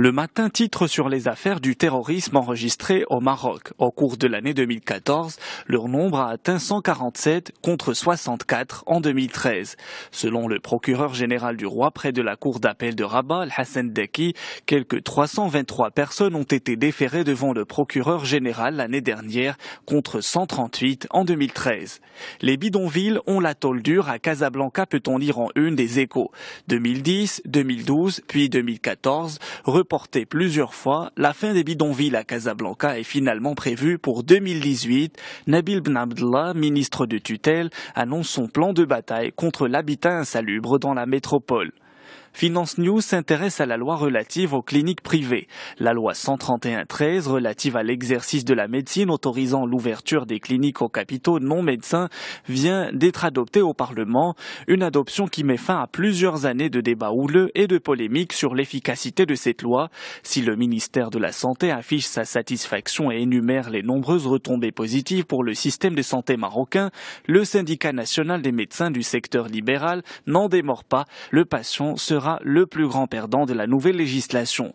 Le Matin titre sur les affaires du terrorisme enregistrées au Maroc. Au cours de l'année 2014, leur nombre a atteint 147 contre 64 en 2013. Selon le procureur général du roi près de la cour d'appel de Rabat, Hassan Daki, quelques 323 personnes ont été déférées devant le procureur général l'année dernière contre 138 en 2013. Les bidonvilles ont la tôle dure à Casablanca, peut-on lire en une des Échos. 2010, 2012, puis 2014, reporté plusieurs fois, la fin des bidonvilles à Casablanca est finalement prévue pour 2018. Nabil Ben Abdallah, ministre de tutelle, annonce son plan de bataille contre l'habitat insalubre dans la métropole. Finance News s'intéresse à la loi relative aux cliniques privées. La loi 131/13 relative à l'exercice de la médecine autorisant l'ouverture des cliniques aux capitaux non médecins vient d'être adoptée au Parlement. Une adoption qui met fin à plusieurs années de débats houleux et de polémiques sur l'efficacité de cette loi. Si le ministère de la Santé affiche sa satisfaction et énumère les nombreuses retombées positives pour le système de santé marocain, le syndicat national des médecins du secteur libéral n'en démord pas. Le patient sera le plus grand perdant de la nouvelle législation.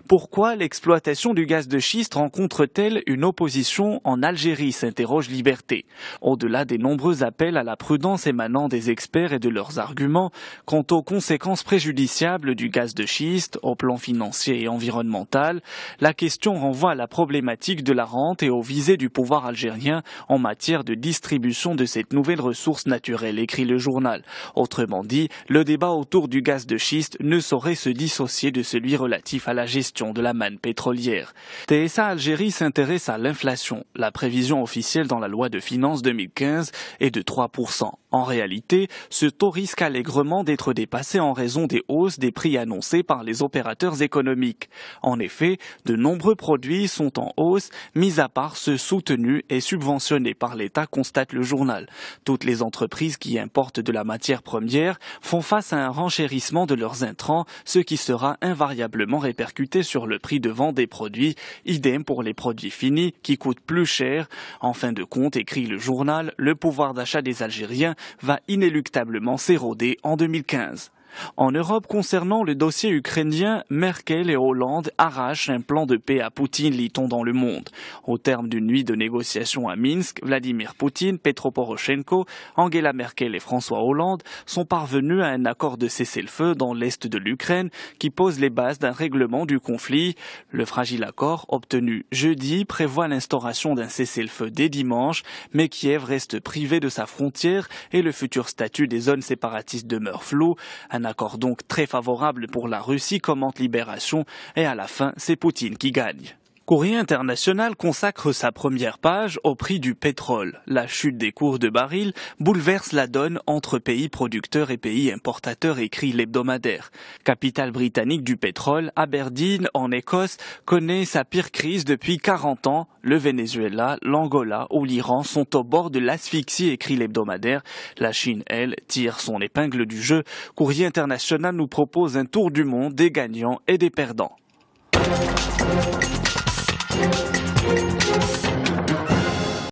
Pourquoi l'exploitation du gaz de schiste rencontre-t-elle une opposition en Algérie, s'interroge Liberté. Au-delà des nombreux appels à la prudence émanant des experts et de leurs arguments, quant aux conséquences préjudiciables du gaz de schiste au plan financier et environnemental, la question renvoie à la problématique de la rente et aux visées du pouvoir algérien en matière de distribution de cette nouvelle ressource naturelle, écrit le journal. Autrement dit, le débat autour du gaz de schiste ne saurait se dissocier de celui relatif à la gestion de la manne pétrolière. TSA Algérie s'intéresse à l'inflation. La prévision officielle dans la loi de finances 2015 est de 3%. En réalité, ce taux risque allègrement d'être dépassé en raison des hausses des prix annoncés par les opérateurs économiques. En effet, de nombreux produits sont en hausse, mis à part ceux soutenus et subventionnés par l'État, constate le journal. Toutes les entreprises qui importent de la matière première font face à un renchérissement de leurs intrants, ce qui sera invariablement répercuté sur le prix de vente des produits. Idem pour les produits finis qui coûtent plus cher. En fin de compte, écrit le journal, le pouvoir d'achat des Algériens va inéluctablement s'éroder en 2015. En Europe, concernant le dossier ukrainien, Merkel et Hollande arrachent un plan de paix à Poutine, lit-on dans Le Monde. Au terme d'une nuit de négociations à Minsk, Vladimir Poutine, Petro Poroshenko, Angela Merkel et François Hollande sont parvenus à un accord de cessez-le-feu dans l'est de l'Ukraine qui pose les bases d'un règlement du conflit. Le fragile accord, obtenu jeudi, prévoit l'instauration d'un cessez-le-feu dès dimanche, mais Kiev reste privé de sa frontière et le futur statut des zones séparatistes demeure flou. Un accord donc très favorable pour la Russie, commente Libération, et à la fin, c'est Poutine qui gagne. Courrier international consacre sa première page au prix du pétrole. La chute des cours de baril bouleverse la donne entre pays producteurs et pays importateurs, écrit l'hebdomadaire. Capitale britannique du pétrole, Aberdeen, en Écosse, connaît sa pire crise depuis 40 ans. Le Venezuela, l'Angola ou l'Iran sont au bord de l'asphyxie, écrit l'hebdomadaire. La Chine, elle, tire son épingle du jeu. Courrier international nous propose un tour du monde des gagnants et des perdants.